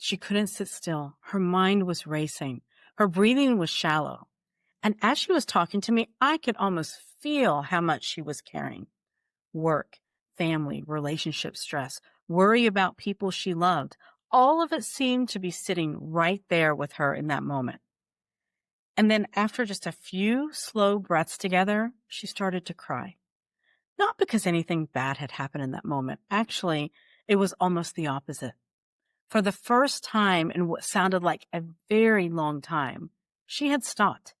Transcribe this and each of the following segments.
She couldn't sit still. Her mind was racing. Her breathing was shallow. And as she was talking to me, I could almost feel how much she was carrying. Work, family, relationship stress, worry about people she loved. All of it seemed to be sitting right there with her in that moment. And then after just a few slow breaths together, she started to cry. Not because anything bad had happened in that moment. Actually, it was almost the opposite. For the first time in what sounded like a very long time, she had stopped.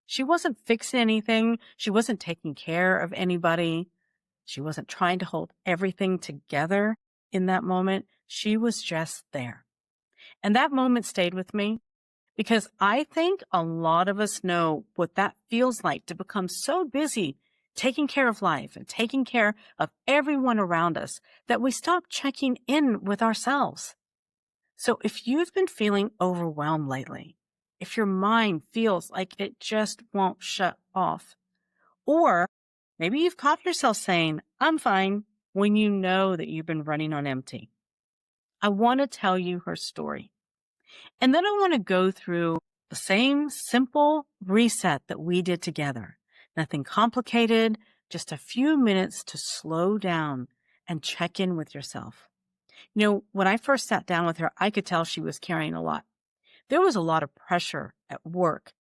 She wasn't fixing anything. She wasn't taking care of anybody. She wasn't trying to hold everything together in that moment. She was just there. And that moment stayed with me because I think a lot of us know what that feels like to become so busy taking care of life and taking care of everyone around us that we stop checking in with ourselves. So if you've been feeling overwhelmed lately, if your mind feels like it just won't shut off, or maybe you've caught yourself saying, I'm fine, when you know that you've been running on empty, I want to tell you her story. And then I want to go through the same simple reset that we did together. Nothing complicated, just a few minutes to slow down and check in with yourself. You know, when I first sat down with her, I could tell she was carrying a lot. There was a lot of pressure at work.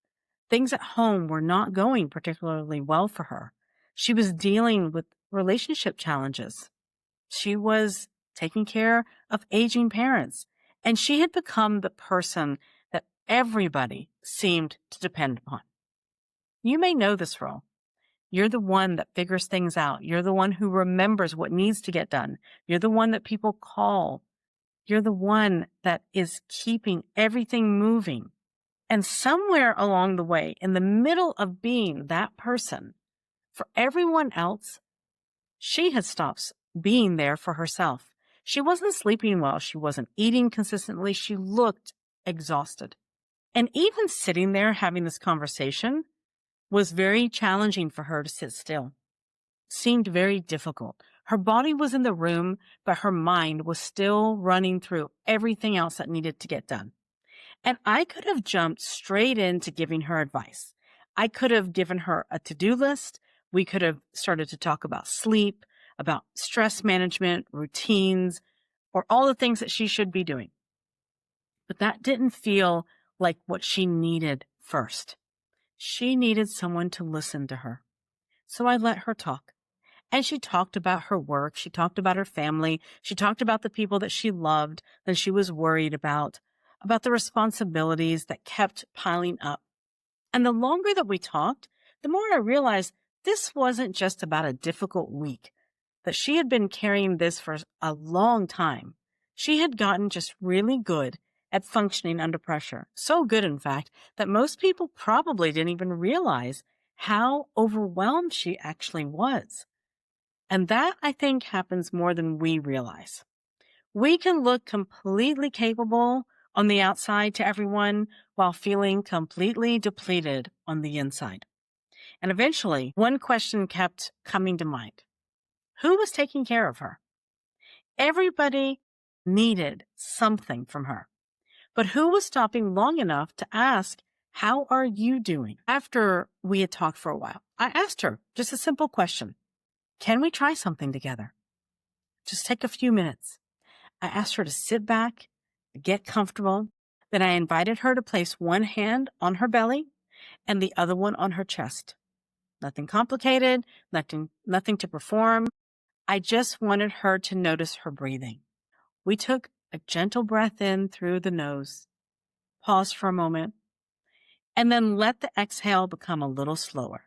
Things at home were not going particularly well for her. She was dealing with relationship challenges. She was taking care of aging parents, and she had become the person that everybody seemed to depend upon. You may know this role. You're the one that figures things out. You're the one who remembers what needs to get done. You're the one that people call. You're the one that is keeping everything moving. And somewhere along the way, in the middle of being that person, for everyone else, she had stopped being there for herself. She wasn't sleeping well. She wasn't eating consistently. She looked exhausted. And even sitting there having this conversation was very challenging for her to sit still. Seemed very difficult. Her body was in the room, but her mind was still running through everything else that needed to get done. And I could have jumped straight into giving her advice. I could have given her a to-do list. We could have started to talk about sleep, about stress management, routines, or all the things that she should be doing. But that didn't feel like what she needed first. She needed someone to listen to her. So I let her talk. And she talked about her work. She talked about her family. She talked about the people that she loved, that she was worried about the responsibilities that kept piling up. And the longer that we talked, the more I realized this wasn't just about a difficult week, that she had been carrying this for a long time. She had gotten just really good at functioning under pressure. So good, in fact, that most people probably didn't even realize how overwhelmed she actually was. And that, I think, happens more than we realize. We can look completely capable on the outside to everyone while feeling completely depleted on the inside. And eventually, one question kept coming to mind. Who was taking care of her? Everybody needed something from her. But who was stopping long enough to ask, how are you doing? After we had talked for a while, I asked her just a simple question. Can we try something together? Just take a few minutes. I asked her to sit back, get comfortable. Then I invited her to place one hand on her belly and the other one on her chest. Nothing complicated, nothing to perform. I just wanted her to notice her breathing. We took a gentle breath in through the nose, paused for a moment, and then let the exhale become a little slower.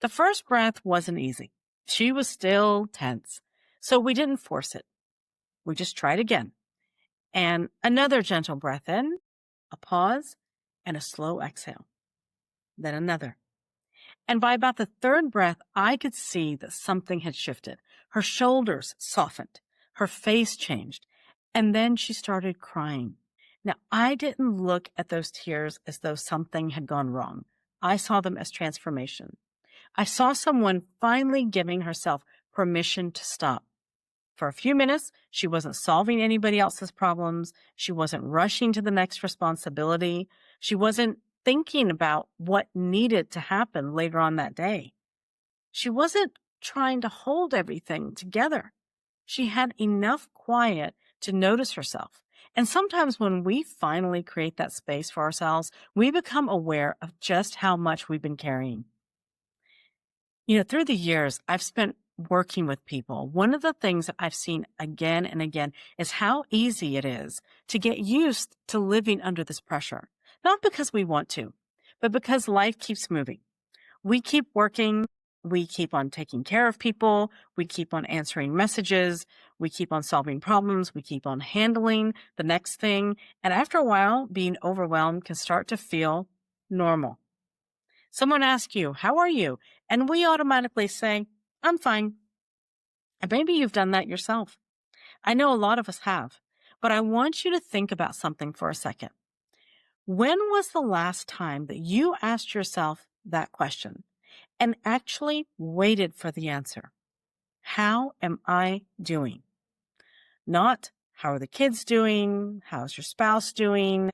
The first breath wasn't easy. She was still tense, so we didn't force it. We just tried again. And another gentle breath in, a pause, and a slow exhale. Then another. And by about the third breath, I could see that something had shifted. Her shoulders softened. Her face changed. And then she started crying. Now, I didn't look at those tears as though something had gone wrong. I saw them as transformation. I saw someone finally giving herself permission to stop. For a few minutes, she wasn't solving anybody else's problems. She wasn't rushing to the next responsibility. She wasn't thinking about what needed to happen later on that day. She wasn't trying to hold everything together. She had enough quiet to notice herself. And sometimes when we finally create that space for ourselves, we become aware of just how much we've been carrying. Through the years, I've spent working with people. One of the things that I've seen again and again is how easy it is to get used to living under this pressure. Not because we want to, but because life keeps moving. We keep working. We keep on taking care of people. We keep on answering messages. We keep on solving problems. We keep on handling the next thing. And after a while, being overwhelmed can start to feel normal. Someone asks you, "How are you?" And we automatically say, "I'm fine." And maybe you've done that yourself. I know a lot of us have. But I want you to think about something for a second. When was the last time that you asked yourself that question and actually waited for the answer? How am I doing? Not, how are the kids doing? How's your spouse doing?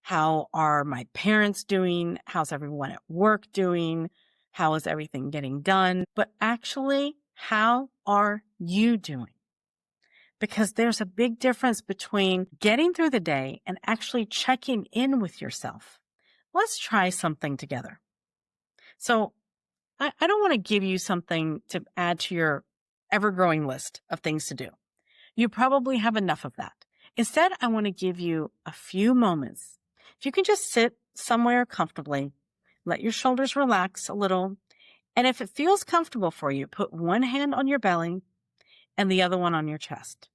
How are my parents doing? How's everyone at work doing? How is everything getting done? But actually, how are you doing? Because there's a big difference between getting through the day and actually checking in with yourself. Let's try something together. So I don't want to give you something to add to your ever-growing list of things to do. You probably have enough of that. Instead, I want to give you a few moments. If you can just sit somewhere comfortably, let your shoulders relax a little, and if it feels comfortable for you, put one hand on your belly and the other one on your chest.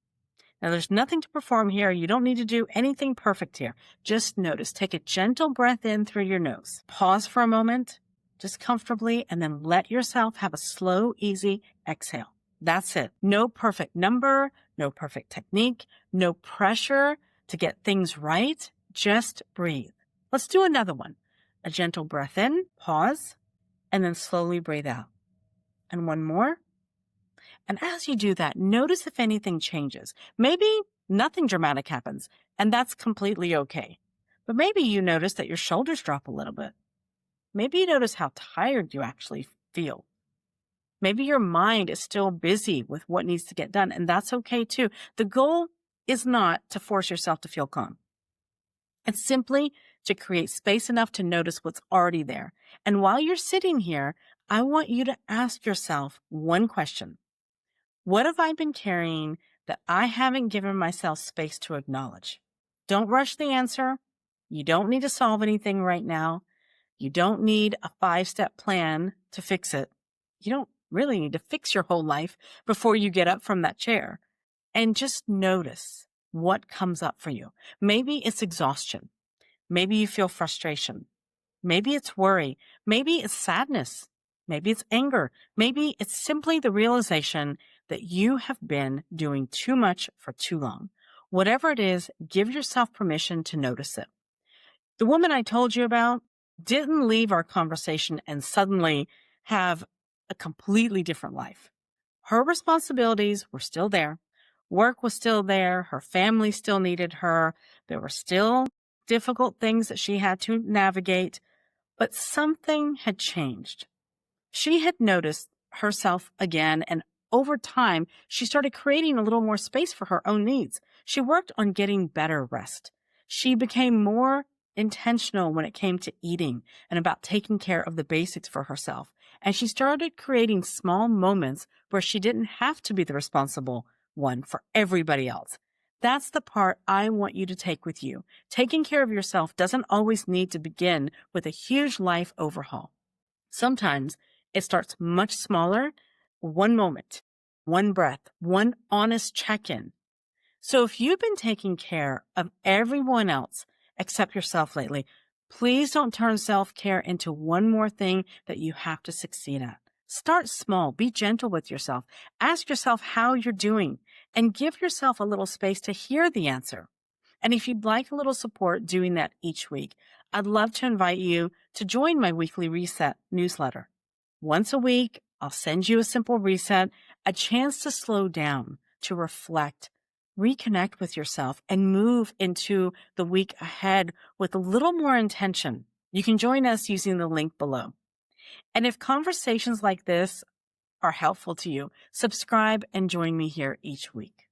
Now, there's nothing to perform here. You don't need to do anything perfect here. Just notice. Take a gentle breath in through your nose. Pause for a moment, just comfortably, and then let yourself have a slow, easy exhale. That's it. No perfect number, no perfect technique, no pressure to get things right. Just breathe. Let's do another one. A gentle breath in, pause, and then slowly breathe out. And one more. And as you do that, notice if anything changes. Maybe nothing dramatic happens, and that's completely okay. But maybe you notice that your shoulders drop a little bit. Maybe you notice how tired you actually feel. Maybe your mind is still busy with what needs to get done, and that's okay too. The goal is not to force yourself to feel calm. It's simply to create space enough to notice what's already there. And while you're sitting here, I want you to ask yourself one question. What have I been carrying that I haven't given myself space to acknowledge? Don't rush the answer. You don't need to solve anything right now. You don't need a 5-step plan to fix it. You don't really need to fix your whole life before you get up from that chair. And just notice what comes up for you. Maybe it's exhaustion. Maybe you feel frustration. Maybe it's worry. Maybe it's sadness. Maybe it's anger. Maybe it's simply the realization that you have been doing too much for too long. Whatever it is, give yourself permission to notice it. The woman I told you about didn't leave our conversation and suddenly have a completely different life. Her responsibilities were still there. Work was still there. Her family still needed her. There were still difficult things that she had to navigate, but something had changed. She had noticed herself again, and over time, she started creating a little more space for her own needs. She worked on getting better rest. She became more intentional when it came to eating and about taking care of the basics for herself. And she started creating small moments where she didn't have to be the responsible one for everybody else. That's the part I want you to take with you. Taking care of yourself doesn't always need to begin with a huge life overhaul. Sometimes it starts much smaller, one moment, one breath, one honest check-in. So if you've been taking care of everyone else except yourself lately, please don't turn self-care into one more thing that you have to succeed at. Start small. Be gentle with yourself. Ask yourself how you're doing and give yourself a little space to hear the answer. And if you'd like a little support doing that each week, I'd love to invite you to join my weekly reset newsletter. Once a week, I'll send you a simple reset, a chance to slow down, to reflect, reconnect with yourself, and move into the week ahead with a little more intention. You can join us using the link below. And if conversations like this are helpful to you, subscribe and join me here each week.